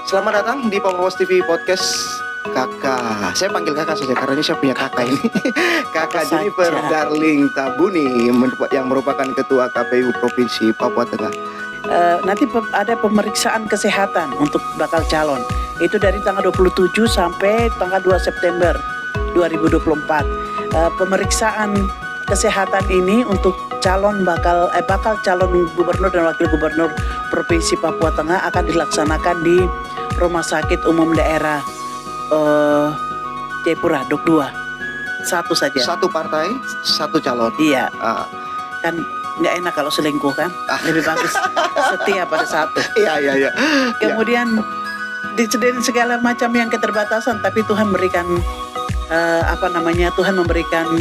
Selamat datang di Papua TV Podcast. Kakak, saya panggil kakak saja karena ini saya punya kakak ini. Kakak Jennifer Darling Tabuni yang merupakan Ketua KPU Provinsi Papua Tengah. Nanti ada pemeriksaan kesehatan untuk bakal calon. Itu dari tanggal 27 sampai tanggal 2 September 2024. Pemeriksaan kesehatan ini untuk bakal calon gubernur dan wakil gubernur Provinsi Papua Tengah akan dilaksanakan di Rumah Sakit Umum Daerah Jayapura Dok 2. Satu saja. Satu partai, satu calon. Iya. Kan nggak enak kalau selingkuh kan. Lebih bagus setia pada satu. Iya. Kemudian disediakan segala macam yang keterbatasan, tapi Tuhan berikan Tuhan memberikan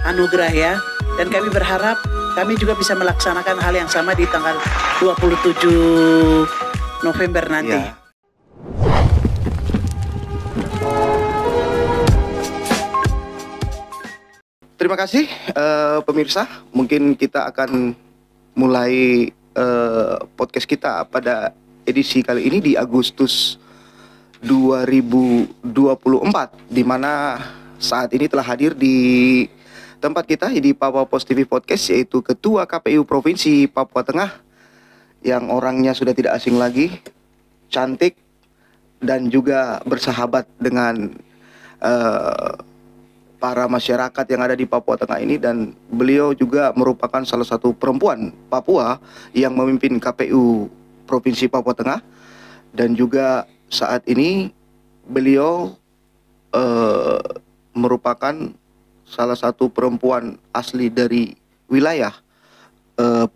anugerah ya. Dan kami berharap kami juga bisa melaksanakan hal yang sama di tanggal 27 November nanti. Ya. Terima kasih pemirsa. Mungkin kita akan mulai podcast kita pada edisi kali ini di Agustus 2024, di mana saat ini telah hadir di tempat kita di Papua TV Podcast, yaitu Ketua KPU Provinsi Papua Tengah yang orangnya sudah tidak asing lagi, cantik dan juga bersahabat dengan para masyarakat yang ada di Papua Tengah ini, dan beliau juga merupakan salah satu perempuan Papua yang memimpin KPU Provinsi Papua Tengah, dan juga saat ini beliau merupakan salah satu perempuan asli dari wilayah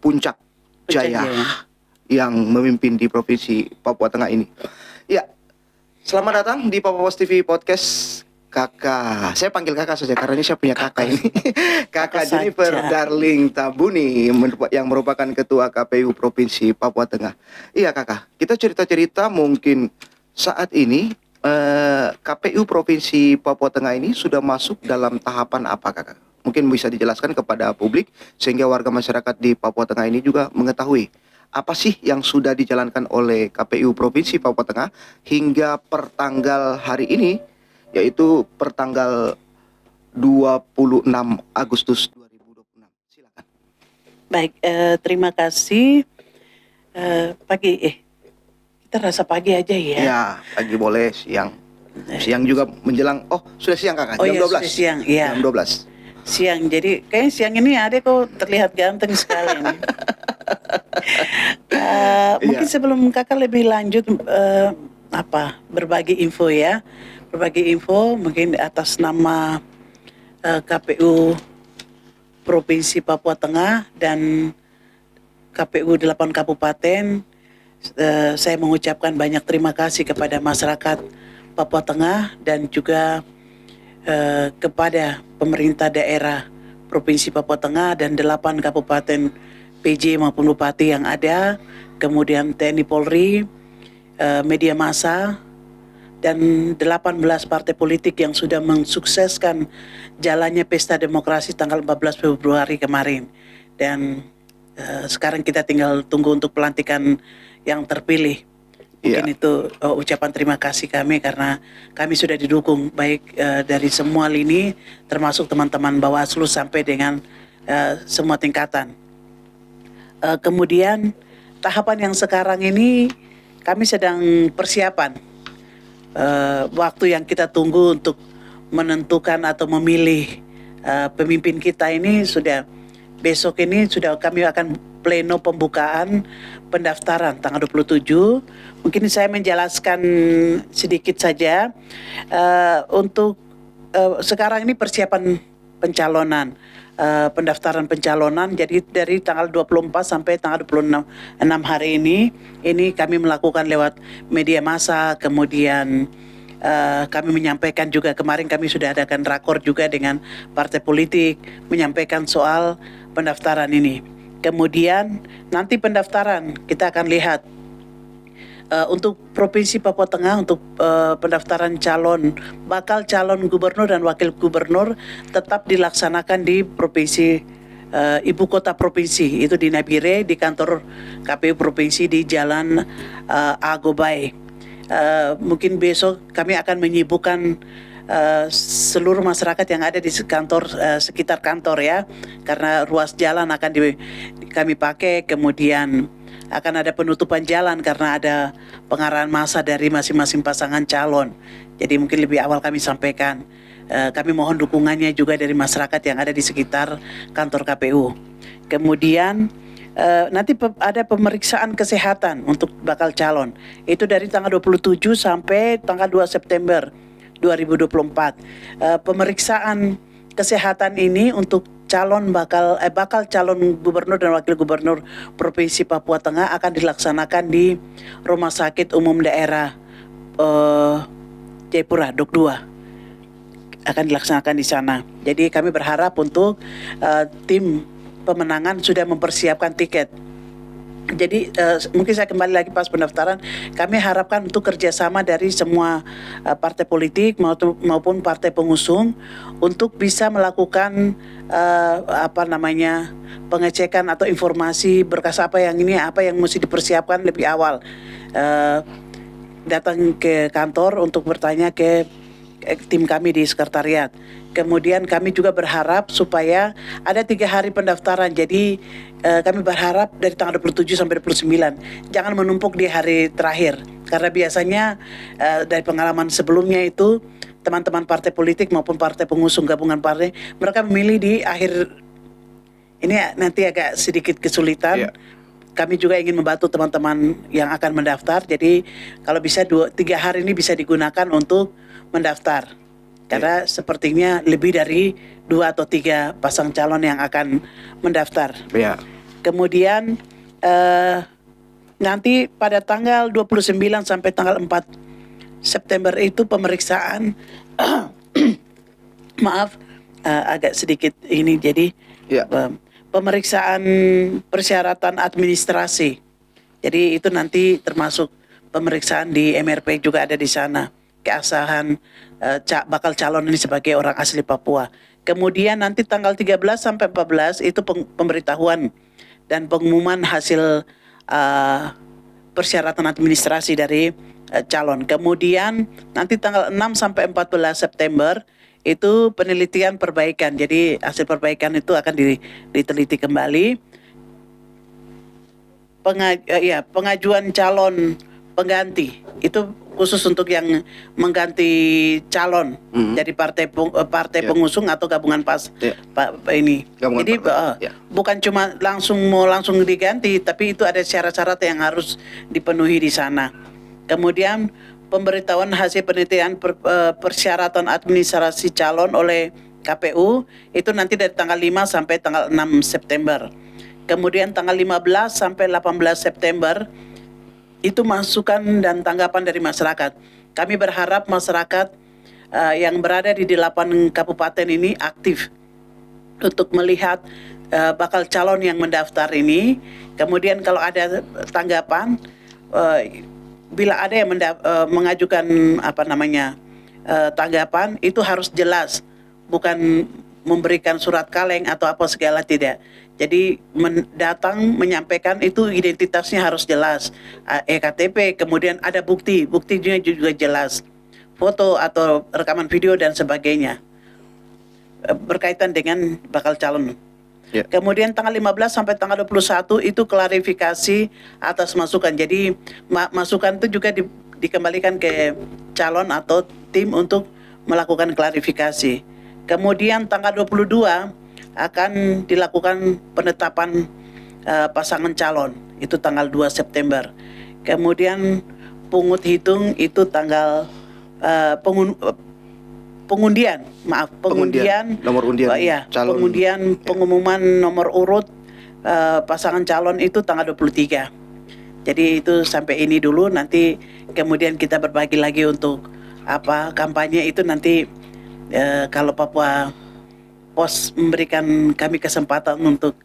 Puncak Jaya yang memimpin di Provinsi Papua Tengah ini. Ya, selamat datang di Papua TV Podcast. Kakak, saya panggil kakak saja karena ini saya punya kakak ini. Kakak Jennifer Darling Tabuni yang merupakan Ketua KPU Provinsi Papua Tengah. Iya kakak, kita cerita-cerita mungkin saat ini KPU Provinsi Papua Tengah ini sudah masuk dalam tahapan apa kakak? Mungkin bisa dijelaskan kepada publik sehingga warga masyarakat di Papua Tengah ini juga mengetahui apa sih yang sudah dijalankan oleh KPU Provinsi Papua Tengah hingga pertanggal hari ini, yaitu pertanggal 26 Agustus 2026. Silakan. Baik, terima kasih. Kita rasa pagi aja ya. Ya, pagi boleh, siang. Siang juga menjelang. Oh, sudah siang kakak. Jam 12. Sudah siang, ya. Jam 12. Siang. Jadi kayaknya siang ini adek kok terlihat ganteng sekali nih. Mungkin sebelum kakak lebih lanjut berbagi info ya. Berbagi info mungkin atas nama KPU Provinsi Papua Tengah dan KPU 8 Kabupaten, saya mengucapkan banyak terima kasih kepada masyarakat Papua Tengah dan juga kepada pemerintah daerah Provinsi Papua Tengah dan 8 Kabupaten PJ maupun Bupati yang ada, kemudian TNI Polri, media massa, dan 18 partai politik yang sudah mensukseskan jalannya pesta demokrasi tanggal 14 Februari kemarin. Dan sekarang kita tinggal tunggu untuk pelantikan yang terpilih. Mungkin itu ucapan terima kasih kami karena kami sudah didukung baik dari semua lini, termasuk teman-teman Bawaslu sampai dengan semua tingkatan. Kemudian tahapan yang sekarang ini kami sedang persiapan. Waktu yang kita tunggu untuk menentukan atau memilih pemimpin kita ini sudah besok ini sudah kami akan pleno pembukaan pendaftaran tanggal 27. Mungkin saya menjelaskan sedikit saja untuk sekarang ini persiapan pencalonan. Pendaftaran pencalonan, jadi dari tanggal 24 sampai tanggal 26 hari ini kami melakukan lewat media massa, kemudian kami menyampaikan juga, kemarin kami sudah adakan rakor juga dengan partai politik menyampaikan soal pendaftaran ini. Kemudian nanti pendaftaran kita akan lihat untuk Provinsi Papua Tengah, untuk pendaftaran bakal calon gubernur dan wakil gubernur tetap dilaksanakan di provinsi ibu kota provinsi, itu di Nabire, di kantor KPU Provinsi di Jalan Agobay. mungkin besok kami akan menyibukkan seluruh masyarakat yang ada di kantor, sekitar kantor ya, karena ruas jalan akan kami pakai, kemudian akan ada penutupan jalan karena ada pengarahan massa dari masing-masing pasangan calon. Jadi mungkin lebih awal kami sampaikan. Kami mohon dukungannya juga dari masyarakat yang ada di sekitar kantor KPU. Kemudian nanti ada pemeriksaan kesehatan untuk bakal calon. Itu dari tanggal 27 sampai tanggal 2 September 2024. Pemeriksaan kesehatan ini untuk bakal calon gubernur dan wakil gubernur Provinsi Papua Tengah akan dilaksanakan di Rumah Sakit Umum Daerah Jayapura Dok 2. Akan dilaksanakan di sana. Jadi kami berharap untuk tim pemenangan sudah mempersiapkan tiket. Jadi mungkin saya kembali lagi pas pendaftaran, kami harapkan untuk kerjasama dari semua partai politik maupun partai pengusung untuk bisa melakukan pengecekan atau informasi berkas apa yang mesti dipersiapkan lebih awal. Datang ke kantor untuk bertanya ke tim kami di sekretariat. Kemudian kami juga berharap supaya ada 3 hari pendaftaran. Jadi kami berharap dari tanggal 27 sampai 29. Jangan menumpuk di hari terakhir. Karena biasanya dari pengalaman sebelumnya itu teman-teman partai politik maupun partai pengusung gabungan partai, mereka memilih di akhir. Ini nanti agak sedikit kesulitan. Kami juga ingin membantu teman-teman yang akan mendaftar. Jadi kalau bisa 3 hari ini bisa digunakan untuk mendaftar. Karena sepertinya lebih dari 2 atau 3 pasang calon yang akan mendaftar. Kemudian nanti pada tanggal 29 sampai tanggal 4 September itu pemeriksaan maaf agak sedikit ini, jadi pemeriksaan persyaratan administrasi. Jadi itu nanti termasuk pemeriksaan di MRP juga ada di sana. Keabsahan bakal calon ini sebagai orang asli Papua. Kemudian nanti tanggal 13 sampai 14 itu pemberitahuan dan pengumuman hasil persyaratan administrasi dari calon. Kemudian nanti tanggal 6 sampai 14 September itu penelitian perbaikan. Jadi hasil perbaikan itu akan diteliti kembali. Pengajuan calon pengganti itu khusus untuk yang mengganti calon dari partai pengusung atau gabungan ini. Jadi bukan cuma langsung diganti, tapi itu ada syarat-syarat yang harus dipenuhi di sana. Kemudian pemberitahuan hasil penelitian persyaratan administrasi calon oleh KPU itu nanti dari tanggal 5 sampai tanggal 6 September. Kemudian tanggal 15 sampai 18 September itu masukan dan tanggapan dari masyarakat. Kami berharap masyarakat yang berada di 8 kabupaten ini aktif untuk melihat bakal calon yang mendaftar ini. Kemudian kalau ada tanggapan, bila ada yang mengajukan tanggapan, itu harus jelas, bukan memberikan surat kaleng atau apa segala, tidak. Jadi datang menyampaikan itu identitasnya harus jelas, EKTP, kemudian ada buktinya juga jelas, foto atau rekaman video dan sebagainya berkaitan dengan bakal calon. Kemudian tanggal 15 sampai tanggal 21 itu klarifikasi atas masukan. Jadi masukan itu juga dikembalikan ke calon atau tim untuk melakukan klarifikasi. Kemudian tanggal 22 akan dilakukan penetapan pasangan calon, itu tanggal 2 September. Kemudian pungut hitung itu tanggal pengundian nomor undian calon. Pengundian pengumuman nomor urut pasangan calon itu tanggal 23. Jadi itu sampai ini dulu, nanti kemudian kita berbagi lagi untuk kampanye itu nanti kalau Papua Pos memberikan kami kesempatan untuk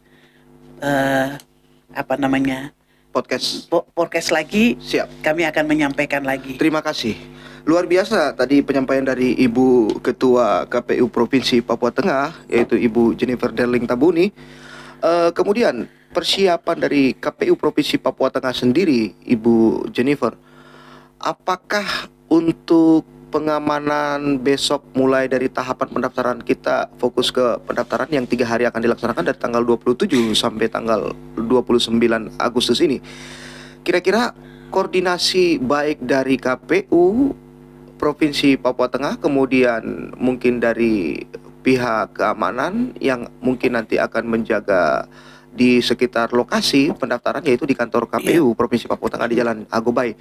podcast lagi. Siap. Kami akan menyampaikan lagi. Terima kasih. Luar biasa tadi penyampaian dari Ibu Ketua KPU Provinsi Papua Tengah, yaitu Ibu Jennifer Derling Tabuni. Kemudian persiapan dari KPU Provinsi Papua Tengah sendiri, Ibu Jennifer, apakah untuk pengamanan besok mulai dari tahapan pendaftaran kita fokus ke pendaftaran yang 3 hari akan dilaksanakan dari tanggal 27 sampai tanggal 29 Agustus ini. Kira-kira koordinasi baik dari KPU Provinsi Papua Tengah, kemudian mungkin dari pihak keamanan yang mungkin nanti akan menjaga di sekitar lokasi pendaftaran, yaitu di kantor KPU Provinsi Papua Tengah di Jalan Agobai.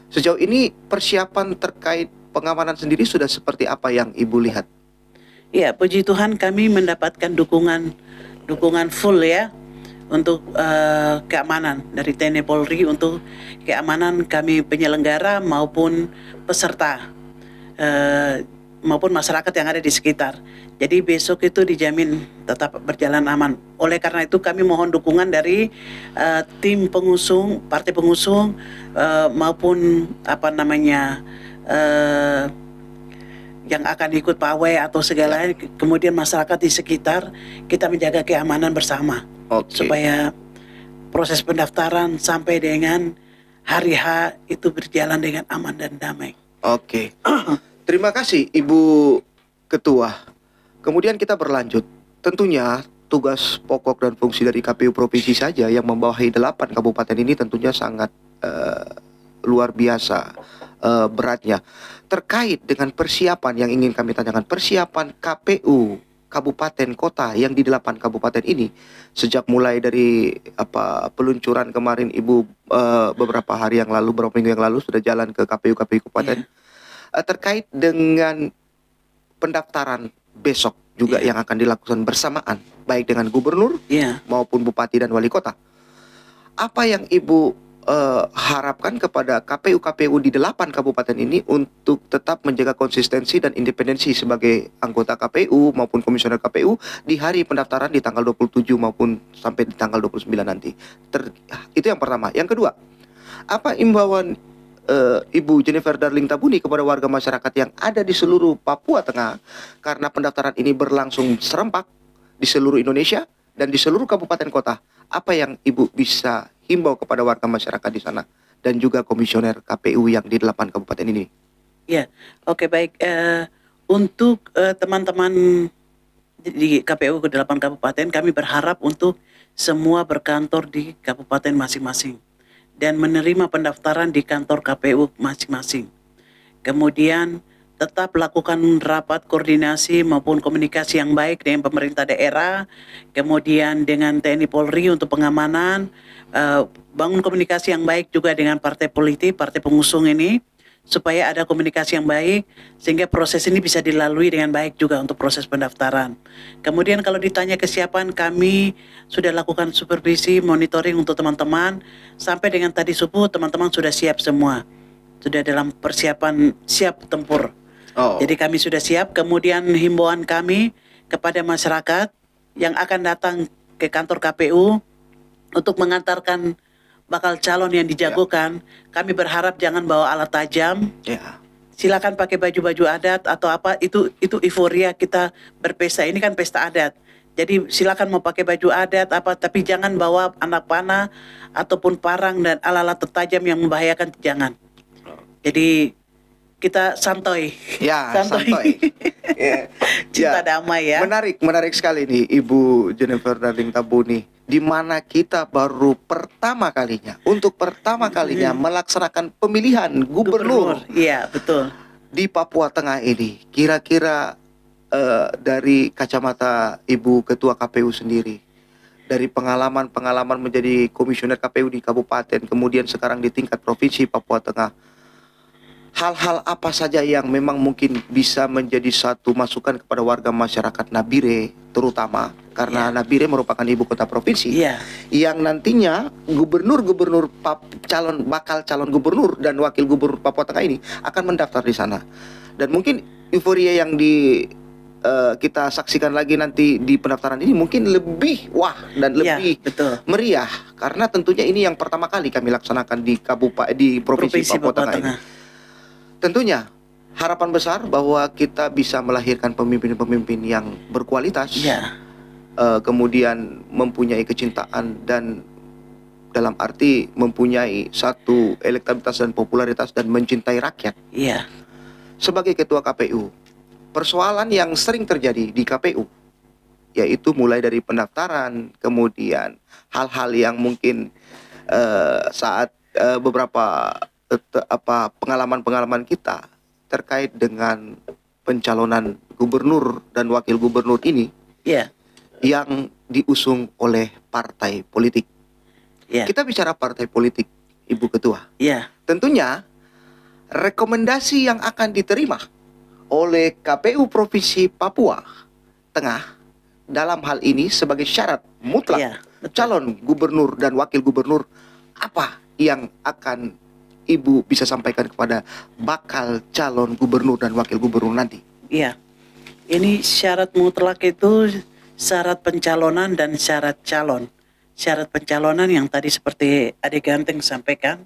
Sejauh ini persiapan terkait pengamanan sendiri sudah seperti apa yang Ibu lihat? Ya, puji Tuhan kami mendapatkan dukungan full ya untuk keamanan dari TNI Polri untuk keamanan kami penyelenggara maupun peserta maupun masyarakat yang ada di sekitar. Jadi besok itu dijamin tetap berjalan aman. Oleh karena itu kami mohon dukungan dari tim pengusung, partai pengusung maupun yang akan ikut pawai atau segala, kemudian masyarakat di sekitar, kita menjaga keamanan bersama. Supaya proses pendaftaran sampai dengan hari H itu berjalan dengan aman dan damai. Terima kasih Ibu Ketua. Kemudian kita berlanjut. Tentunya tugas pokok dan fungsi dari KPU Provinsi saja yang membawahi 8 kabupaten ini tentunya sangat luar biasa beratnya. Terkait dengan persiapan yang ingin kami tanyakan, persiapan KPU kabupaten kota yang di 8 kabupaten ini sejak mulai dari peluncuran kemarin Ibu beberapa hari yang lalu, beberapa minggu yang lalu sudah jalan ke KPU kabupaten terkait dengan pendaftaran besok juga yang akan dilakukan bersamaan baik dengan gubernur maupun bupati dan wali kota. Apa yang Ibu harapkan kepada KPU-KPU di 8 kabupaten ini untuk tetap menjaga konsistensi dan independensi sebagai anggota KPU maupun komisioner KPU di hari pendaftaran di tanggal 27 maupun sampai di tanggal 29 nanti. Itu yang pertama. Yang kedua, apa imbauan Ibu Jennifer Darling Tabuni kepada warga masyarakat yang ada di seluruh Papua Tengah, karena pendaftaran ini berlangsung serempak di seluruh Indonesia dan di seluruh kabupaten kota? Apa yang Ibu bisa himbau kepada warga masyarakat di sana dan juga komisioner KPU yang di 8 kabupaten ini? Ya, oke, baik. Untuk teman-teman di KPU ke 8 kabupaten, kami berharap untuk semua berkantor di kabupaten masing-masing dan menerima pendaftaran di kantor KPU masing-masing. Kemudian tetap lakukan rapat koordinasi maupun komunikasi yang baik dengan pemerintah daerah, kemudian dengan TNI Polri untuk pengamanan, bangun komunikasi yang baik juga dengan partai politik, partai pengusung ini, supaya ada komunikasi yang baik sehingga proses ini bisa dilalui dengan baik juga untuk proses pendaftaran. Kemudian kalau ditanya kesiapan, kami sudah lakukan supervisi, monitoring untuk teman-teman, sampai dengan tadi subuh teman-teman sudah siap semua, sudah dalam persiapan siap tempur. Jadi kami sudah siap. Kemudian himbauan kami kepada masyarakat yang akan datang ke kantor KPU untuk mengantarkan bakal calon yang dijagokan, kami berharap jangan bawa alat tajam. Silakan pakai baju-baju adat atau apa, itu euforia kita berpesta. Ini kan pesta adat. Jadi silakan mau pakai baju adat apa, tapi jangan bawa anak panah ataupun parang dan alat-alat tajam yang membahayakan, jangan. Jadi kita santai. Santai. Cinta damai ya. Menarik sekali nih Ibu Jennifer Darling Tabuni, di mana kita baru pertama kalinya melaksanakan pemilihan gubernur. Iya, betul. Di Papua Tengah ini. Kira-kira dari kacamata Ibu Ketua KPU sendiri, dari pengalaman menjadi komisioner KPU di kabupaten, kemudian sekarang di tingkat provinsi Papua Tengah, hal-hal apa saja yang memang mungkin bisa menjadi satu masukan kepada warga masyarakat Nabire, terutama karena Nabire merupakan ibu kota provinsi yang nantinya bakal calon gubernur dan wakil gubernur Papua Tengah ini akan mendaftar di sana. Dan mungkin euforia yang kita saksikan lagi nanti di pendaftaran ini mungkin lebih lebih meriah, karena tentunya ini yang pertama kali kami laksanakan di provinsi Papua Tengah ini. Tentunya harapan besar bahwa kita bisa melahirkan pemimpin-pemimpin yang berkualitas, kemudian mempunyai kecintaan dan dalam arti mempunyai satu elektabilitas dan popularitas dan mencintai rakyat. Iya. Sebagai ketua KPU, persoalan yang sering terjadi di KPU yaitu mulai dari pendaftaran, kemudian hal-hal yang mungkin saat beberapa pengalaman-pengalaman kita terkait dengan pencalonan gubernur dan wakil gubernur ini, Iya. yang diusung oleh partai politik. Iya. Kita bicara partai politik, Ibu Ketua. Iya. Tentunya rekomendasi yang akan diterima oleh KPU Provinsi Papua Tengah dalam hal ini sebagai syarat mutlak Iya, betul. calon gubernur dan wakil gubernur, apa yang akan Ibu bisa sampaikan kepada bakal calon gubernur dan wakil gubernur nanti? Iya. Ini syarat mutlak itu syarat pencalonan dan syarat calon. Syarat pencalonan yang tadi seperti Adik Ganteng sampaikan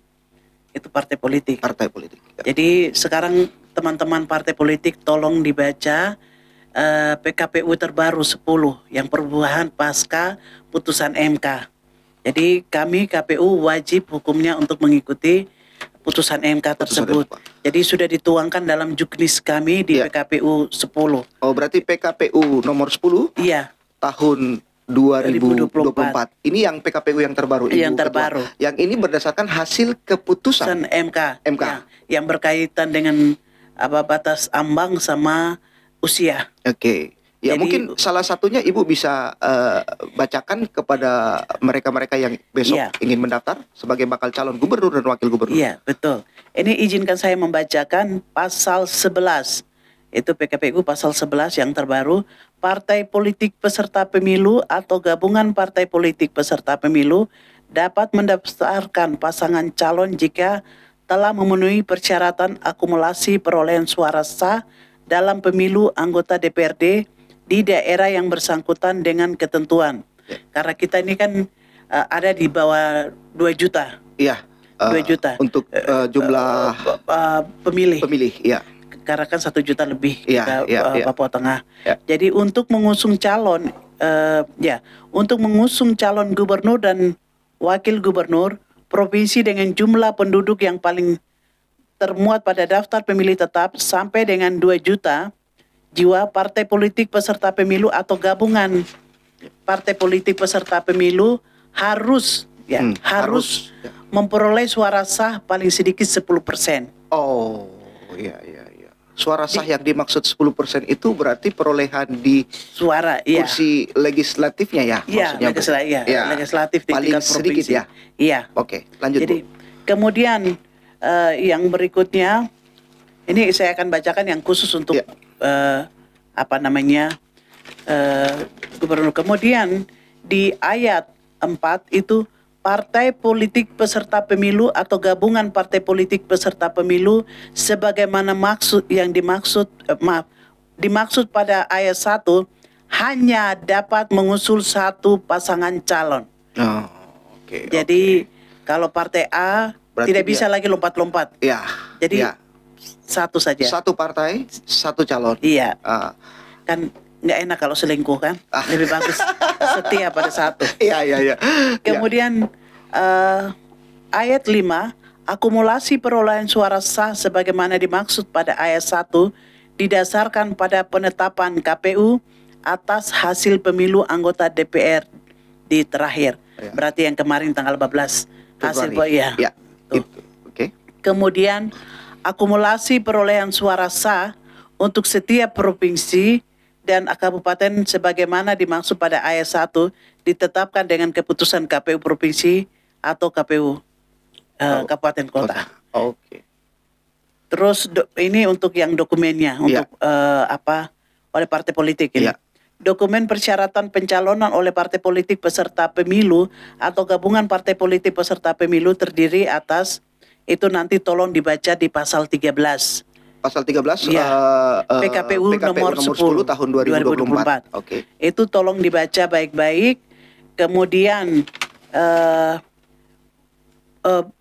itu partai politik. Partai politik. Ya. Jadi sekarang teman-teman partai politik tolong dibaca PKPU terbaru 10 yang perubahan pasca putusan MK. Jadi kami KPU wajib hukumnya untuk mengikuti putusan MK tersebut. Jadi sudah dituangkan dalam juknis kami di PKPU 10. Oh, berarti PKPU nomor 10 Iya. tahun 2024. Ini yang PKPU yang terbaru, Ibu Yang Ketua. terbaru. Yang ini berdasarkan hasil keputusan MK. MK. Ya, yang berkaitan dengan batas ambang sama usia. Oke. Ya, Jadi, mungkin salah satunya Ibu bisa bacakan kepada mereka-mereka yang besok Iya. ingin mendaftar sebagai bakal calon gubernur dan wakil gubernur. Iya, betul. Ini izinkan saya membacakan pasal 11. Itu PKPU pasal 11 yang terbaru. Partai politik peserta pemilu atau gabungan partai politik peserta pemilu dapat mendaftarkan pasangan calon jika telah memenuhi persyaratan akumulasi perolehan suara sah dalam pemilu anggota DPRD di daerah yang bersangkutan dengan ketentuan. Karena kita ini kan ada di bawah 2 juta. Iya. 2 juta. Untuk jumlah pemilih. pemilih, ya. Karena kan 1 juta lebih Iya, kita iya, iya. Papua Tengah. Ya. Jadi untuk mengusung calon, untuk mengusung calon gubernur dan wakil gubernur provinsi dengan jumlah penduduk yang paling termuat pada daftar pemilih tetap sampai dengan 2 juta jiwa, partai politik peserta pemilu atau gabungan partai politik peserta pemilu harus harus. memperoleh suara sah paling sedikit 10%. Oh, iya. Suara sah yang dimaksud 10% itu berarti perolehan di Suara, iya. kursi legislatifnya ya? Iya, maksudnya, Bu? legislatif di paling tingkat sedikit provinsi. ya? Iya. Oke, lanjut, Jadi Bu. kemudian yang berikutnya ini saya akan bacakan yang khusus untuk Iya. gubernur. Kemudian di ayat 4 itu partai politik peserta pemilu atau gabungan partai politik peserta pemilu sebagaimana dimaksud pada ayat 1 hanya dapat mengusung satu pasangan calon. Oh, oke. Jadi kalau partai A Berarti tidak bisa lagi lompat-lompat. Ya. Jadi ya. satu saja. Satu partai, satu calon. Iya. Ah. Kan nggak enak kalau selingkuh kan. Lebih bagus setia pada satu. Iya. Kemudian ayat 5, akumulasi perolehan suara sah sebagaimana dimaksud pada ayat 1 didasarkan pada penetapan KPU atas hasil pemilu anggota DPR di terakhir. Ya. Berarti yang kemarin tanggal 14 hasil Februari. ya. Ya. Tuh. Itu. Oke. Kemudian akumulasi perolehan suara sah untuk setiap provinsi dan kabupaten sebagaimana dimaksud pada ayat 1 ditetapkan dengan keputusan KPU provinsi atau KPU kabupaten kota. Oke. Terus ini untuk yang dokumennya untuk oleh partai politik ini. Iya. Dokumen persyaratan pencalonan oleh partai politik peserta pemilu atau gabungan partai politik peserta pemilu terdiri atas itu nanti tolong dibaca di pasal 13. Pasal 13 Iya. PKPU nomor 10 tahun 2024. Oke. Itu tolong dibaca baik-baik. Kemudian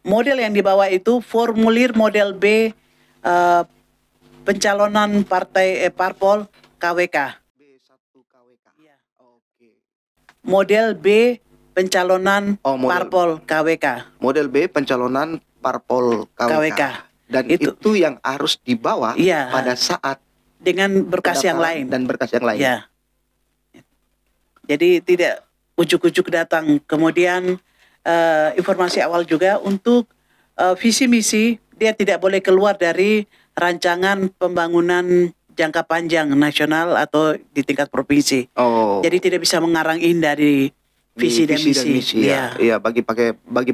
model yang dibawa itu formulir model B pencalonan partai parpol KWK. B1 KWK. Iya. Oke. Model B pencalonan Oh, model. parpol KWK. Model B pencalonan parpol KWK. KWK. Dan itu yang harus dibawa Iya. pada saat Dengan berkas yang pendaftaran lain. dan berkas yang lain. Ya. Jadi tidak ujuk-ujuk datang. Kemudian informasi awal juga untuk visi misi, dia tidak boleh keluar dari rancangan pembangunan jangka panjang nasional atau di tingkat provinsi. Oh. Jadi tidak bisa mengarang dari visi dan misi. Ya. Iya, bagi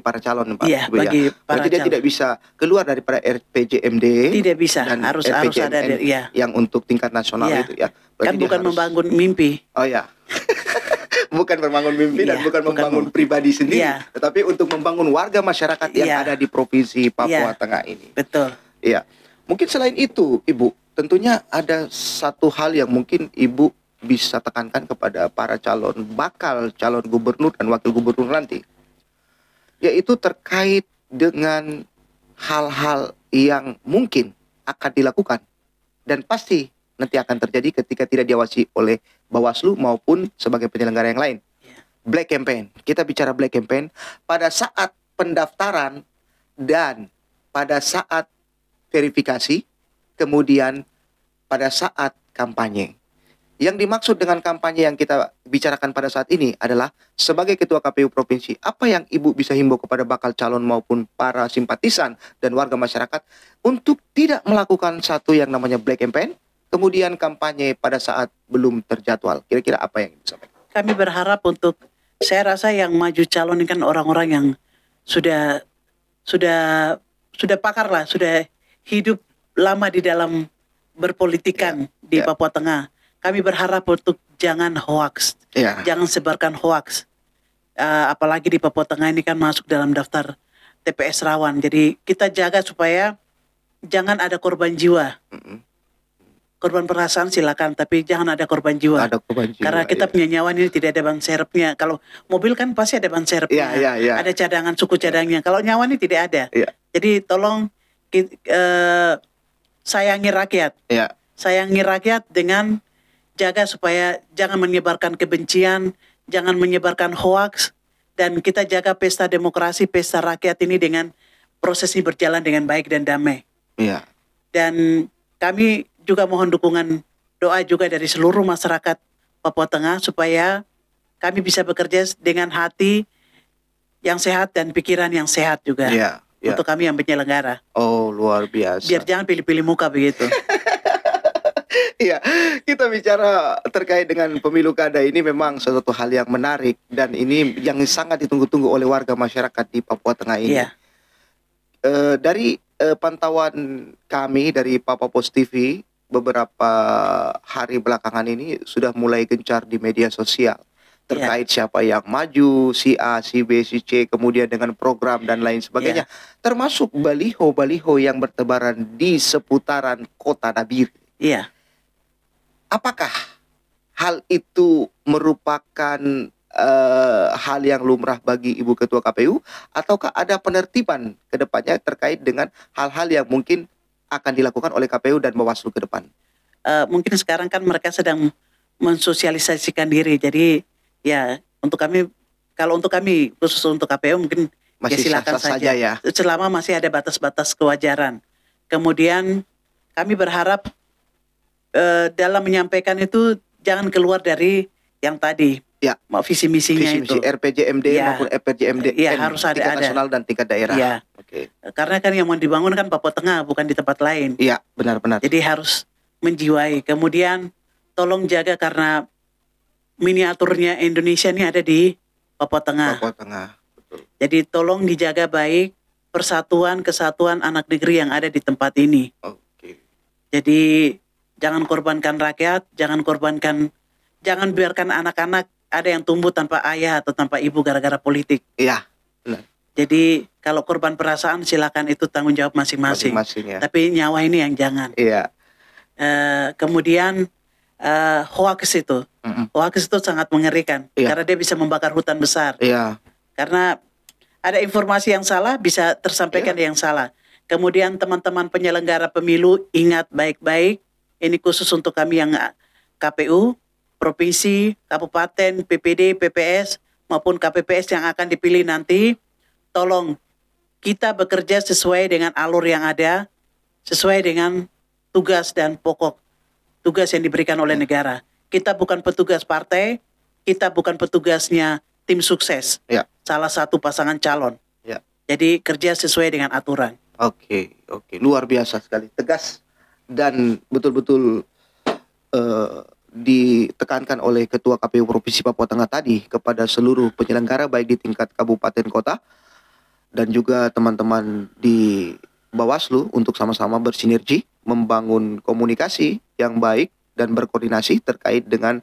para calon, Pak. Iya, Ibu, bagi para berarti dia calon. tidak bisa keluar daripada RPJMD. Tidak bisa, dan harus RPJMN ada. Ya. yang untuk tingkat nasional Iya. itu ya. Kan Berarti dia bukan harus- membangun mimpi. Oh ya. Bukan membangun mimpi dan Iya, bukan bukan membangun pribadi sendiri, Iya. tetapi untuk membangun warga masyarakat yang Iya. ada di provinsi Papua Iya. Tengah ini. Betul. Iya. Mungkin selain itu, Ibu, tentunya ada satu hal yang mungkin Ibu bisa tekankan kepada para bakal calon gubernur dan wakil gubernur nanti, yaitu terkait dengan hal-hal yang mungkin akan dilakukan dan pasti nanti akan terjadi ketika tidak diawasi oleh Bawaslu maupun sebagai penyelenggara yang lain. Black campaign. Kita bicara black campaign pada saat pendaftaran dan pada saat verifikasi, kemudian pada saat kampanye. Yang dimaksud dengan kampanye yang kita bicarakan pada saat ini adalah sebagai Ketua KPU Provinsi, apa yang Ibu bisa himbau kepada bakal calon maupun para simpatisan dan warga masyarakat untuk tidak melakukan satu yang namanya black campaign, kemudian kampanye pada saat belum terjadwal. Kira-kira apa yang Ibu sampaikan? Kami berharap untuk, saya rasa yang maju calon ini kan orang-orang yang sudah pakar lah, sudah hidup lama di dalam berpolitikan di Ya. Papua Tengah. Kami berharap untuk jangan hoax, Ya. jangan sebarkan hoax. Apalagi di Papua Tengah ini kan masuk dalam daftar TPS rawan. Jadi kita jaga supaya jangan ada korban jiwa. Mm-mm. Korban perasaan silakan, tapi jangan ada korban jiwa. Ada korban jiwa, Karena kita ya. punya nyawa ini tidak ada ban serepnya. Kalau mobil kan pasti ada ban serepnya. Iya. Ada cadangan suku cadangnya. Kalau nyawa ini tidak ada. Iya. Jadi tolong sayangi rakyat. Ya. Sayangi rakyat dengan jaga supaya jangan menyebarkan kebencian, jangan menyebarkan hoaks, dan kita jaga pesta demokrasi, pesta rakyat ini dengan proses ini berjalan dengan baik dan damai. Iya. Dan kami juga mohon dukungan doa juga dari seluruh masyarakat Papua Tengah supaya kami bisa bekerja dengan hati yang sehat dan pikiran yang sehat juga. Iya. Untuk kami yang penyelenggara. Oh, luar biasa. Biar jangan pilih-pilih muka begitu. Iya, kita bicara terkait dengan pemilu kada ini memang suatu hal yang menarik dan ini yang sangat ditunggu-tunggu oleh warga masyarakat di Papua Tengah ini. Iya. Dari pantauan kami dari Papua Post TV beberapa hari belakangan ini sudah mulai gencar di media sosial terkait siapa yang maju, si A, si B, si C, kemudian dengan program dan lain sebagainya, termasuk baliho-baliho yang bertebaran di seputaran Kota Nabire. Iya. Apakah hal itu merupakan hal yang lumrah bagi Ibu Ketua KPU, ataukah ada penertiban ke depannya terkait dengan hal-hal yang mungkin akan dilakukan oleh KPU dan Bawaslu ke depan? Mungkin sekarang kan mereka sedang mensosialisasikan diri. Jadi ya untuk kami, kalau untuk kami khusus untuk KPU mungkin Masih silakan sah-sah saja saja ya. selama masih ada batas-batas kewajaran. Kemudian kami berharap dalam menyampaikan itu jangan keluar dari yang tadi. Ya. Visi misinya Visi-misi itu. RPJMD Ya. maupun RPJMD Ya, harus ada. tingkat nasional dan tingkat daerah. Ya. Oke. Karena kan yang mau dibangun kan Papua Tengah, bukan di tempat lain. Iya, benar-benar. Jadi harus menjiwai. Kemudian tolong jaga karena miniaturnya Indonesia ini ada di Papua Tengah. Papua Tengah. Betul. Jadi tolong dijaga baik persatuan kesatuan anak negeri yang ada di tempat ini. Oke. Jadi jangan korbankan rakyat, jangan biarkan anak-anak ada yang tumbuh tanpa ayah atau tanpa ibu gara-gara politik. Iya, benar. Jadi kalau korban perasaan silakan, itu tanggung jawab masing-masing. Masing-masing ya. Tapi nyawa ini yang jangan. Iya. Kemudian hoax itu. Mm-mm. Hoax itu sangat mengerikan. Iya. Karena dia bisa membakar hutan besar. Iya. Karena ada informasi yang salah bisa tersampaikan yang salah. Kemudian teman-teman penyelenggara pemilu ingat baik-baik. Ini khusus untuk kami yang KPU, provinsi, kabupaten, PPD, PPS, maupun KPPS yang akan dipilih nanti, tolong kita bekerja sesuai dengan alur yang ada, sesuai dengan tugas dan pokok tugas yang diberikan oleh negara. Kita bukan petugas partai, kita bukan petugasnya tim sukses. Ya. Salah satu pasangan calon. Ya. Jadi kerja sesuai dengan aturan. Oke, luar biasa sekali, tegas dan betul-betul ditekankan oleh Ketua KPU Provinsi Papua Tengah tadi kepada seluruh penyelenggara baik di tingkat kabupaten kota dan juga teman-teman di Bawaslu untuk sama-sama bersinergi membangun komunikasi yang baik dan berkoordinasi terkait dengan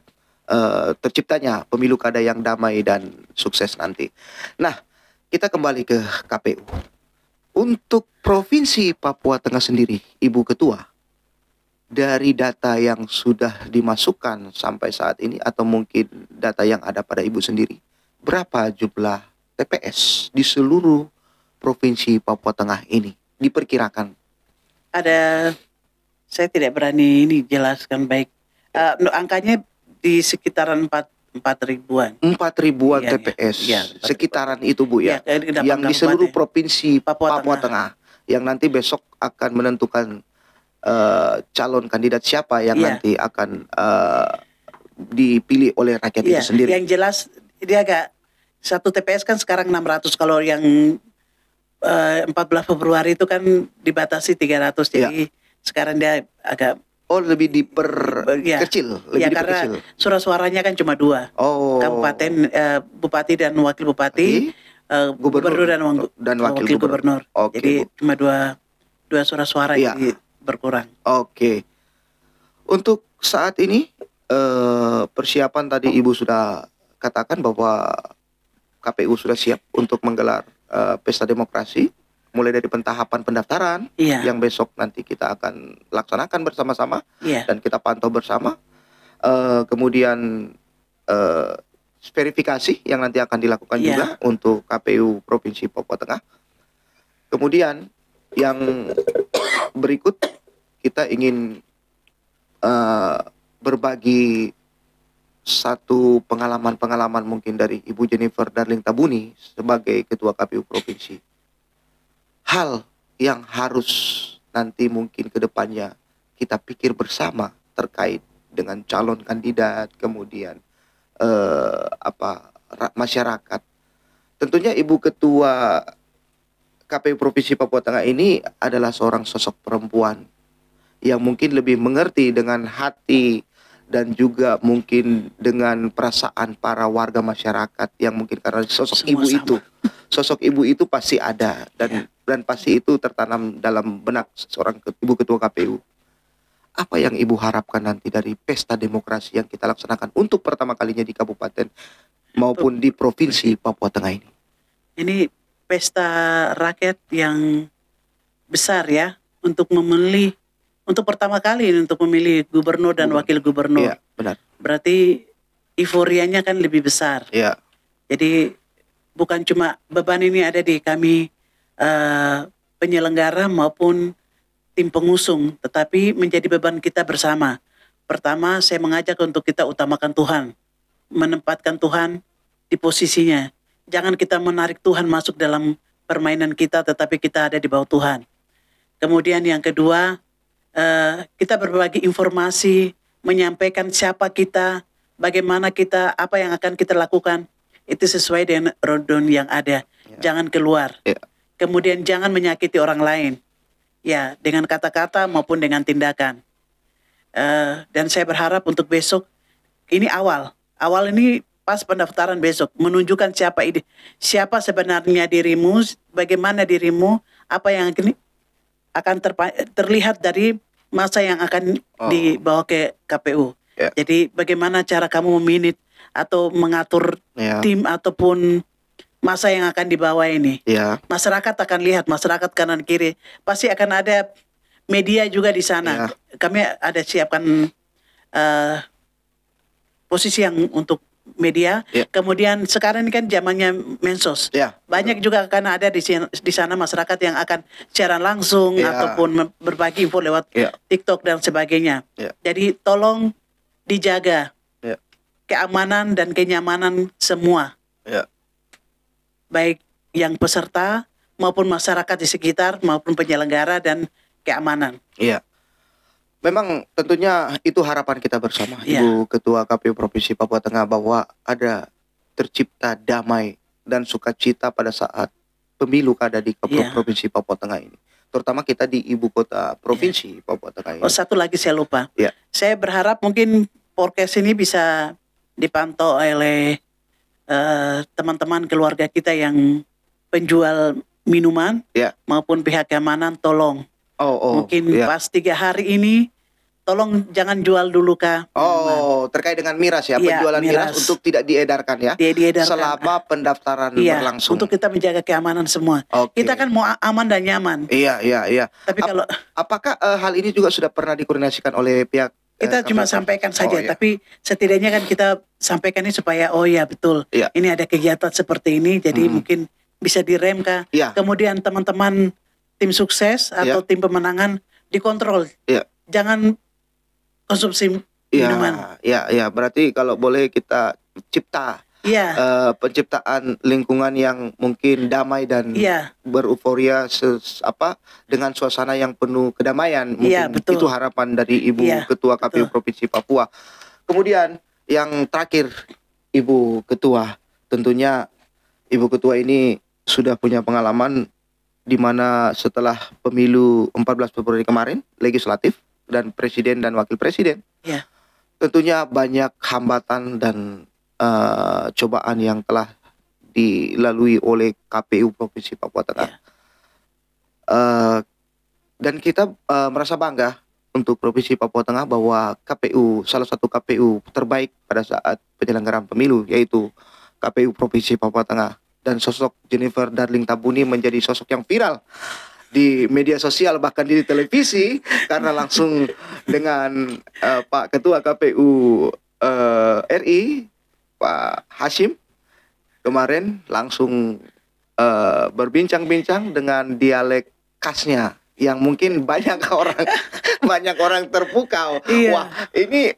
terciptanya pemilu kada yang damai dan sukses nanti. Nah, kita kembali ke KPU. Untuk Provinsi Papua Tengah sendiri, Ibu Ketua, dari data yang sudah dimasukkan sampai saat ini atau mungkin data yang ada pada Ibu sendiri, berapa jumlah TPS di seluruh Provinsi Papua Tengah ini diperkirakan? Ada, saya tidak berani ini jelaskan baik. Angkanya di sekitaran 4 ribuan. 4 ribuan Iya, TPS, iya, sekitaran itu Bu ya, yang di seluruh Provinsi Papua Tengah, yang nanti besok akan menentukan calon kandidat siapa yang nanti akan dipilih oleh rakyat itu sendiri. Yang jelas dia agak satu TPS kan sekarang 600, kalau yang 14 Februari itu kan dibatasi 300, jadi sekarang dia agak lebih diperkecil, karena surat suaranya kan cuma 2. Kabupaten, bupati dan wakil bupati, gubernur dan wakil gubernur. Jadi cuma dua surat suara jadi berkurang. Untuk saat ini persiapan tadi Ibu sudah katakan bahwa KPU sudah siap untuk menggelar pesta demokrasi, mulai dari pentahapan pendaftaran yang besok nanti kita akan laksanakan bersama-sama dan kita pantau bersama. Kemudian verifikasi yang nanti akan dilakukan juga untuk KPU Provinsi Papua Tengah. Kemudian yang berikut kita ingin berbagi satu pengalaman mungkin dari Ibu Jennifer Darling Tabuni sebagai Ketua KPU Provinsi. Hal yang harus nanti mungkin ke depannya kita pikir bersama terkait dengan calon kandidat, kemudian masyarakat. Tentunya Ibu Ketua KPU Provinsi Papua Tengah ini adalah seorang sosok perempuan yang mungkin lebih mengerti dengan hati dan juga mungkin dengan perasaan para warga masyarakat yang mungkin karena sosok ibu itu pasti ada dan pasti itu tertanam dalam benak seorang Ibu Ketua KPU. Apa yang Ibu harapkan nanti dari pesta demokrasi yang kita laksanakan untuk pertama kalinya di kabupaten maupun di Provinsi Papua Tengah ini? Ini pesta rakyat yang besar ya, untuk memilih, untuk pertama kali untuk memilih gubernur dan wakil gubernur. Iya, benar. Berarti euforianya kan lebih besar. Iya. Jadi bukan cuma beban ini ada di kami penyelenggara maupun tim pengusung, tetapi menjadi beban kita bersama. Pertama, saya mengajak untuk kita utamakan Tuhan, menempatkan Tuhan di posisinya. Jangan kita menarik Tuhan masuk dalam permainan kita, tetapi kita ada di bawah Tuhan. Kemudian yang kedua, kita berbagi informasi, menyampaikan siapa kita, bagaimana kita, apa yang akan kita lakukan. Itu sesuai dengan rundown yang ada. Jangan keluar. Kemudian jangan menyakiti orang lain. Ya, dengan kata-kata maupun dengan tindakan. Dan saya berharap untuk besok, ini awal ini pas pendaftaran besok, menunjukkan siapa sebenarnya dirimu, bagaimana dirimu, apa yang akan terlihat dari masa yang akan dibawa ke KPU. Jadi bagaimana cara kamu meminit atau mengatur tim ataupun masa yang akan dibawa ini. Masyarakat akan lihat, masyarakat kanan kiri, pasti akan ada media juga di sana. Kami ada siapkan posisi yang untuk media. Kemudian sekarang ini kan zamannya mensos. Banyak juga akan ada di sana masyarakat yang akan secara langsung ataupun berbagi info lewat TikTok dan sebagainya. Jadi tolong dijaga keamanan dan kenyamanan semua. Ya. baik yang peserta maupun masyarakat di sekitar maupun penyelenggara dan keamanan. Iya. Memang tentunya itu harapan kita bersama, Iya. Ibu Ketua KPU Provinsi Papua Tengah, bahwa ada tercipta damai dan sukacita pada saat pemilu kada di Iya. Provinsi Papua Tengah ini. Terutama kita di ibu kota provinsi Papua Tengah ini. Oh, satu lagi saya lupa. Iya. Saya berharap mungkin podcast ini bisa dipantau oleh teman-teman keluarga kita yang penjual minuman Iya. maupun pihak keamanan, tolong. Mungkin iya. pas 3 hari ini, tolong jangan jual dulu Kak. Oh, terkait dengan miras ya, Iya, penjualan miras miras. untuk tidak diedarkan ya. Diedarkan. Selama pendaftaran Iya, berlangsung. untuk kita menjaga keamanan semua. Oke. Kita kan mau aman dan nyaman. Iya. Tapi kalau Apakah hal ini juga sudah pernah dikoordinasikan oleh pihak kita cuma KPU? sampaikan saja, iya. tapi setidaknya kan kita sampaikan ini supaya oh ya betul, Iya. ini ada kegiatan seperti ini, jadi mungkin bisa direm Kak. Iya. Kemudian teman-teman tim sukses atau tim pemenangan dikontrol, Iya. jangan konsumsi minuman. Iya. Berarti kalau boleh kita cipta Iya, penciptaan lingkungan yang mungkin damai dan iya, beruforia dengan suasana yang penuh kedamaian. Iya, Mungkin betul. itu harapan dari Ibu Iya, Ketua KPU betul. Provinsi Papua. Kemudian yang terakhir, Ibu Ketua, tentunya Ibu Ketua ini sudah punya pengalaman di mana setelah pemilu 14 Februari kemarin, legislatif dan presiden dan wakil presiden, Iya. tentunya banyak hambatan dan cobaan yang telah dilalui oleh KPU Provinsi Papua Tengah. Iya. Dan kita merasa bangga untuk Provinsi Papua Tengah bahwa KPU, salah satu KPU terbaik pada saat penyelenggaraan pemilu, yaitu KPU Provinsi Papua Tengah. Dan sosok Jennifer Darling Tabuny menjadi sosok yang viral di media sosial, bahkan di televisi, karena langsung dengan Pak Ketua KPU RI, Pak Hashim, kemarin langsung berbincang-bincang dengan dialek khasnya yang mungkin banyak orang terpukau. Iya. Wah, ini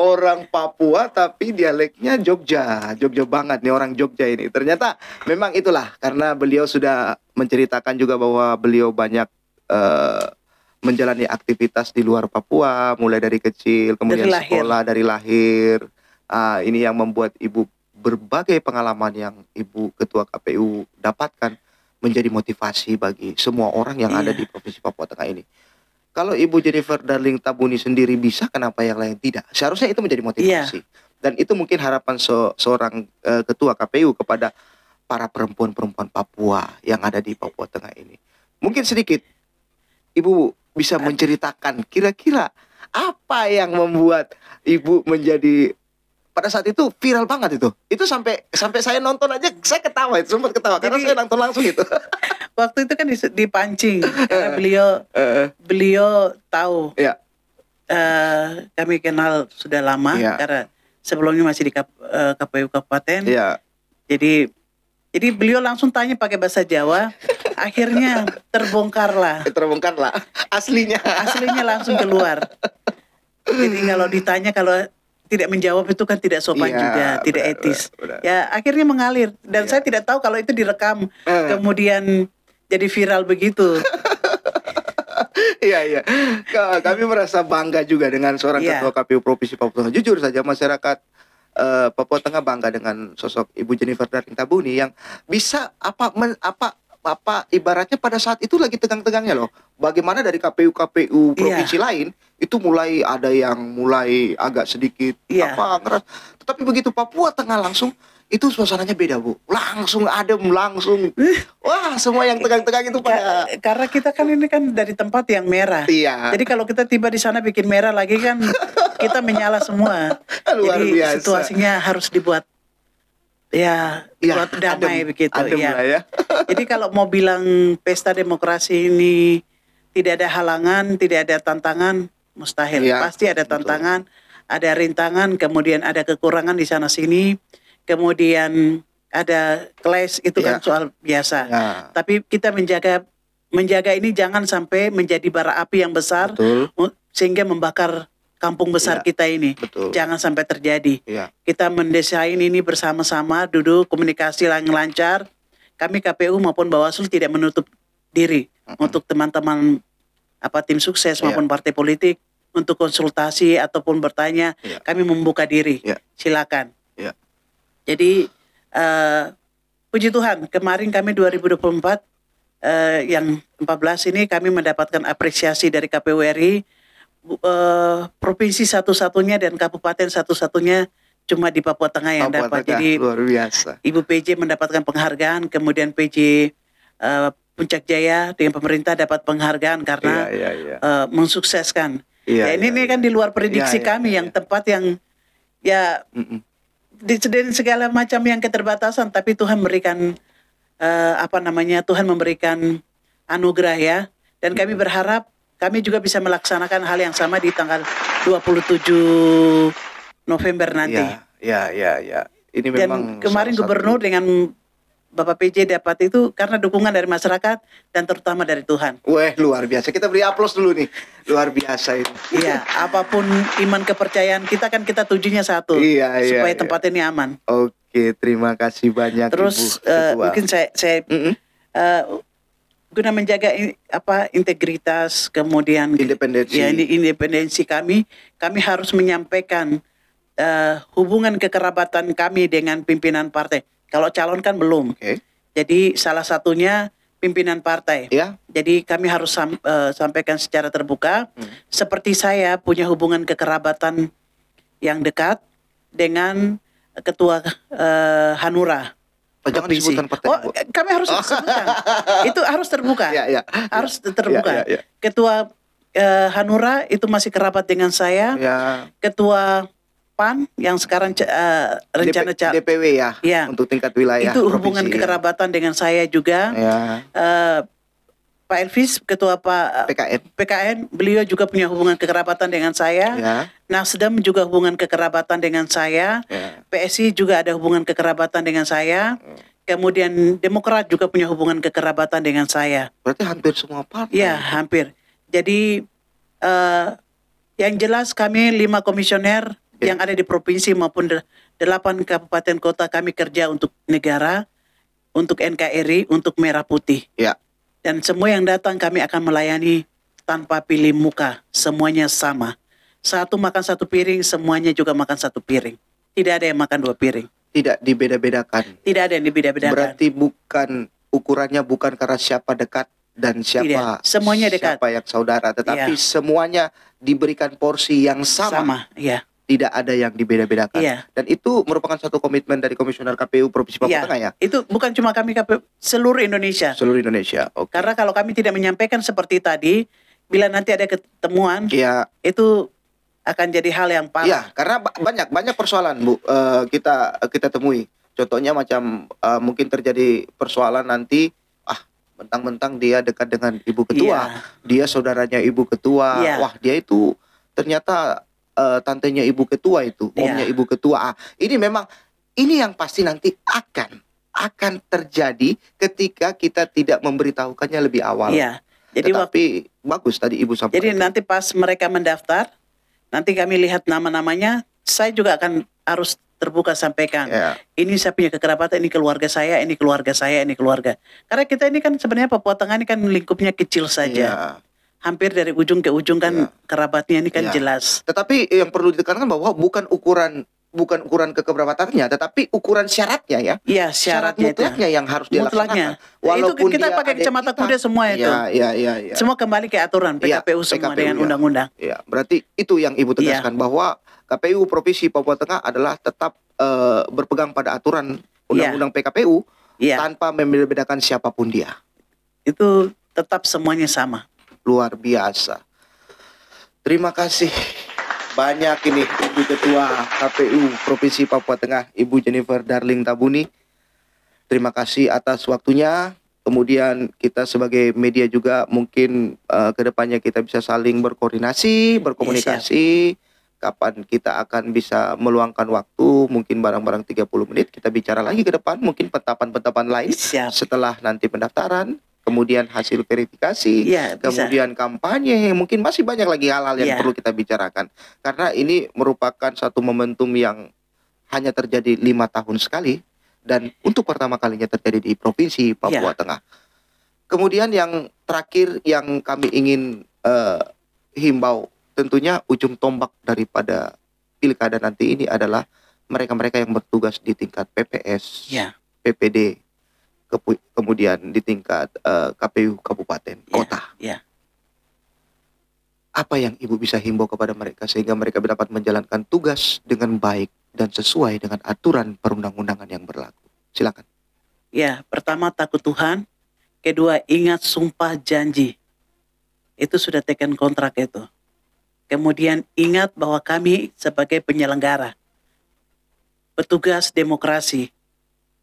orang Papua tapi dialeknya Jogja banget nih orang Jogja ini. Ternyata memang itulah karena beliau sudah menceritakan juga bahwa beliau banyak menjalani aktivitas di luar Papua mulai dari kecil, kemudian Dari lahir. sekolah dari lahir. Ini yang membuat Ibu berbagai pengalaman yang Ibu Ketua KPU dapatkan menjadi motivasi bagi semua orang yang ada di Provinsi Papua Tengah ini. Kalau Ibu Jennifer Darling Tabuny sendiri bisa, kenapa yang lain tidak? Seharusnya itu menjadi motivasi. Dan itu mungkin harapan seorang Ketua KPU kepada para perempuan-perempuan Papua yang ada di Papua Tengah ini. Mungkin sedikit Ibu bisa menceritakan kira-kira apa yang membuat Ibu menjadi pada saat itu viral banget itu. Itu sampai saya nonton aja saya ketawa, itu sempat ketawa karena saya nonton langsung itu. Waktu itu kan dipancing karena beliau tahu Iya. kami kenal sudah lama Iya. karena sebelumnya masih di KPU Kabupaten. Iya. Jadi beliau langsung tanya pakai bahasa Jawa. Akhirnya terbongkar lah. Aslinya langsung keluar. Jadi kalau ditanya, kalau tidak menjawab itu kan tidak sopan juga, tidak etis. benar. Ya akhirnya mengalir dan saya tidak tahu kalau itu direkam kemudian jadi viral begitu. Iya. Kami merasa bangga juga dengan seorang Ketua KPU Provinsi Papua Tengah. Jujur saja masyarakat Papua Tengah bangga dengan sosok Ibu Jennifer Darling Tabuny yang bisa ibaratnya pada saat itu lagi tegang-tegangnya loh. Bagaimana dari KPU provinsi lain itu mulai ada yang mulai agak sedikit keras. Tetapi begitu Papua Tengah langsung itu suasananya beda, Bu. Langsung adem, langsung wah, semua yang tegang-tegang itu pada karena kita kan ini kan dari tempat yang merah. Iya. Jadi kalau kita tiba di sana bikin merah lagi kan kita menyala semua. Luar Jadi biasa. situasinya harus dibuat buat damai begitu adem lah ya. Jadi kalau mau bilang pesta demokrasi ini tidak ada halangan, tidak ada tantangan, mustahil. Pasti ada tantangan, ada rintangan, kemudian ada kekurangan di sana sini, kemudian ada clash, itu kan soal biasa. Tapi kita menjaga ini jangan sampai menjadi bara api yang besar sehingga membakar kampung besar Ya, kita ini. betul. Jangan sampai terjadi. Ya, Kita mendesain ini bersama-sama, duduk komunikasi yang lancar. Kami KPU maupun Bawaslu tidak menutup diri untuk teman-teman tim sukses Ya. maupun partai politik untuk konsultasi ataupun bertanya. Ya. Kami membuka diri. Ya. Silakan. Ya. Jadi puji Tuhan, kemarin kami 2024 yang 14 ini kami mendapatkan apresiasi dari KPU RI. Provinsi satu-satunya dan kabupaten satu-satunya cuma di Papua Tengah yang Papua dapat. Tengah, Jadi luar biasa. Ibu PJ mendapatkan penghargaan, kemudian PJ Puncak Jaya dengan pemerintah dapat penghargaan karena Iya. mensukseskan. Iya, Ini kan di luar prediksi Iya, kami yang tempat yang ya disediakan segala macam yang keterbatasan, tapi Tuhan memberikan Tuhan memberikan anugerah ya. Dan kami berharap kami juga bisa melaksanakan hal yang sama di tanggal 27 November nanti. Ya. Ini Dan memang kemarin salah gubernur satu- dengan Bapak PJ dapat itu karena dukungan dari masyarakat dan terutama dari Tuhan. Wah, luar biasa. Kita beri aplaus dulu nih. Luar biasa ini. Iya, apapun iman kepercayaan kita kan kita tujuannya satu. Iya, supaya iya. tempat ini aman. Oke, terima kasih banyak Terus Ibu Ketua. mungkin saya guna menjaga integritas, kemudian Independensi. ya, ini independensi kami harus menyampaikan hubungan kekerabatan kami dengan pimpinan partai. Kalau calon kan belum. Oke. Jadi salah satunya pimpinan partai. Ya. Jadi kami harus sampaikan secara terbuka. Seperti saya punya hubungan kekerabatan yang dekat dengan ketua Hanura. Jangan Provinsi. disebutkan partai. Oh, Bu. kami harus sebutkan. Itu harus terbuka. Ya. Harus terbuka. Ya. Ketua Hanura itu masih kerabat dengan saya. Ya. Ketua PAN yang sekarang rencana DPW ya, Ya. untuk tingkat wilayah. itu provinsi, hubungan ya. kekerabatan dengan saya juga. Ya. Pak Elvis, ketua PKN, beliau juga punya hubungan kekerabatan dengan saya. Ya. Nasdem juga hubungan kekerabatan dengan saya. Ya. PSI juga ada hubungan kekerabatan dengan saya. Kemudian Demokrat juga punya hubungan kekerabatan dengan saya. Berarti hampir semua partai. Ya, hampir. Jadi yang jelas kami 5 komisioner yang ada di provinsi maupun 8 kabupaten kota kami kerja untuk negara, untuk NKRI, untuk Merah Putih. Ya. Dan semua yang datang kami akan melayani tanpa pilih muka, semuanya sama. Satu makan satu piring, semuanya juga makan satu piring. Tidak ada yang makan 2 piring. Tidak dibeda-bedakan. Tidak ada yang dibeda-bedakan. Berarti ukurannya bukan karena siapa dekat dan siapa Tidak, semuanya dekat. siapa yang saudara, tetapi semuanya diberikan porsi yang sama. Ya. Tidak ada yang dibeda-bedakan. Iya. Dan itu merupakan satu komitmen dari Komisioner KPU Provinsi Papua Iya. Tengah ya. Itu bukan cuma kami KPU, seluruh Indonesia. Seluruh Indonesia. Oke. Karena kalau kami tidak menyampaikan seperti tadi, bila nanti ada ketemuan, Iya. itu akan jadi hal yang parah. Iya, karena banyak persoalan Bu kita temui. Contohnya macam mungkin terjadi persoalan nanti mentang-mentang dia dekat dengan Ibu Ketua, dia saudaranya Ibu Ketua. Iya. Wah, dia itu ternyata tantenya Ibu Ketua itu, omnya Ibu Ketua. Ini memang yang pasti nanti akan terjadi ketika kita tidak memberitahukannya lebih awal. Iya. Jadi Tetapi bagus tadi Ibu sampaikan. Jadi nanti pas mereka mendaftar, nanti kami lihat nama-namanya, saya juga akan harus terbuka sampaikan. Ya. Ini saya punya kekerabatan, ini keluarga saya, ini keluarga saya, ini keluarga. Karena kita ini kan sebenarnya Papua Tengah ini kan lingkupnya kecil saja. Ya. Hampir dari ujung ke ujung kan kerabatnya ini kan jelas. Tetapi yang perlu ditekankan bahwa bukan ukuran kekerabatannya, tetapi ukuran syaratnya ya. Iya, Syarat syaratnya itu. mutlaknya yang harus Mutlaknya. dilaksanakan. Walaupun itu kita dia pakai ada kacamata kita. kuda semua itu. Iya. Semua kembali ke aturan PKPU semua PKPU, dengan ya. undang-undang. Ya, berarti itu yang Ibu tegaskan bahwa KPU Provinsi Papua Tengah adalah tetap berpegang pada aturan undang-undang PKPU tanpa membedakan siapapun dia. Itu tetap semuanya sama. Luar biasa. Terima kasih banyak ini Ibu Ketua KPU Provinsi Papua Tengah, Ibu Jennifer Darling Tabuni. Terima kasih atas waktunya. Kemudian kita sebagai media juga mungkin kedepannya kita bisa saling berkoordinasi, berkomunikasi. Kapan kita akan bisa meluangkan waktu, mungkin barang-barang 30 menit kita bicara lagi ke depan, mungkin pentapan-pentapan lain. Siap. Setelah nanti pendaftaran. kemudian hasil verifikasi, Ya, bisa. kemudian kampanye, mungkin masih banyak lagi hal-hal yang Ya. perlu kita bicarakan. Karena ini merupakan satu momentum yang hanya terjadi 5 tahun sekali dan untuk pertama kalinya terjadi di Provinsi Papua Ya. Tengah. Kemudian yang terakhir yang kami ingin himbau, tentunya ujung tombak daripada pilkada nanti ini adalah mereka-mereka yang bertugas di tingkat PPS, Ya. PPD, kemudian di tingkat KPU kabupaten, kota. Ya. Apa yang Ibu bisa himbau kepada mereka sehingga mereka dapat menjalankan tugas dengan baik dan sesuai dengan aturan perundang-undangan yang berlaku? Silakan. Ya, pertama takut Tuhan, kedua ingat sumpah janji. Itu sudah teken kontrak itu. Kemudian ingat bahwa kami sebagai penyelenggara, petugas demokrasi,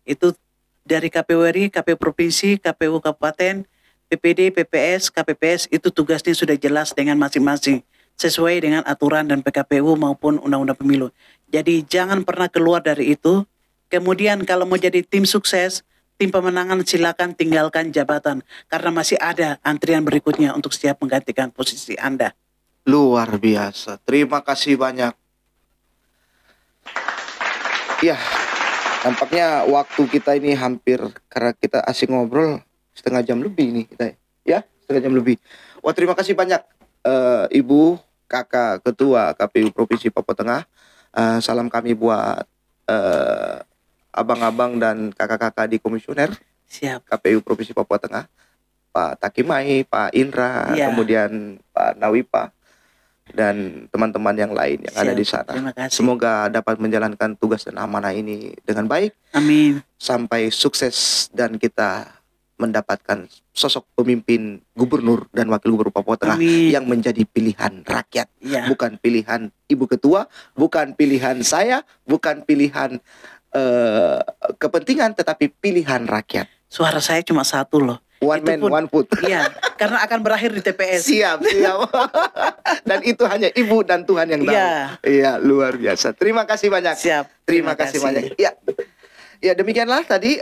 itu dari KPU RI, KPU Provinsi, KPU Kabupaten, PPD, PPS, KPPS, itu tugasnya sudah jelas dengan masing-masing, sesuai dengan aturan dan PKPU maupun Undang-Undang Pemilu. Jadi jangan pernah keluar dari itu. Kemudian kalau mau jadi tim sukses, tim pemenangan, silakan tinggalkan jabatan. Karena masih ada antrian berikutnya untuk siap menggantikan posisi Anda. Luar biasa. Terima kasih banyak. Ya, nampaknya waktu kita ini hampir, karena kita asik ngobrol setengah jam lebih nih kita. Ya, setengah jam lebih. Wah, terima kasih banyak Ibu, Kakak Ketua KPU Provinsi Papua Tengah. Salam kami buat abang-abang dan kakak-kakak di komisioner Siap. KPU Provinsi Papua Tengah, Pak Takimai, Pak Indra, Ya. kemudian Pak Nawipa, dan teman-teman yang lain yang ada Siap. di sana. Terima kasih. Semoga dapat menjalankan tugas dan amanah ini dengan baik Amin. sampai sukses dan kita mendapatkan sosok pemimpin gubernur dan wakil gubernur Papua Tengah Amin. yang menjadi pilihan rakyat, Ya. bukan pilihan Ibu Ketua, bukan pilihan saya, bukan pilihan kepentingan, tetapi pilihan rakyat. Suara saya cuma satu loh. One Itu man, pun- one vote. Iya, karena akan berakhir di TPS. Siap, siap. Dan itu hanya Ibu dan Tuhan yang tahu. Iya. Iya, luar biasa. Terima kasih banyak. Siap. Terima kasih banyak. Ya. Ya, demikianlah tadi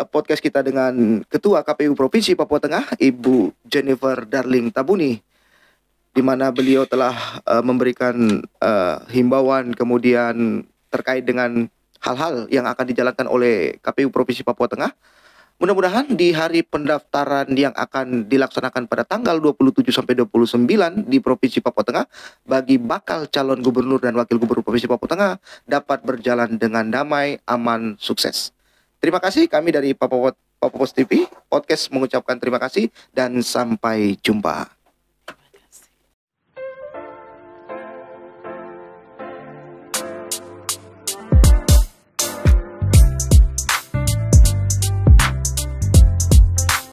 podcast kita dengan Ketua KPU Provinsi Papua Tengah, Ibu Jennifer Darling Tabuni, di mana beliau telah memberikan himbauan kemudian terkait dengan hal-hal yang akan dijalankan oleh KPU Provinsi Papua Tengah. Mudah-mudahan di hari pendaftaran yang akan dilaksanakan pada tanggal 27 sampai 29 di Provinsi Papua Tengah bagi bakal calon gubernur dan wakil gubernur Provinsi Papua Tengah dapat berjalan dengan damai, aman, sukses. Terima kasih, kami dari Papua Pos TV Podcast mengucapkan terima kasih dan sampai jumpa.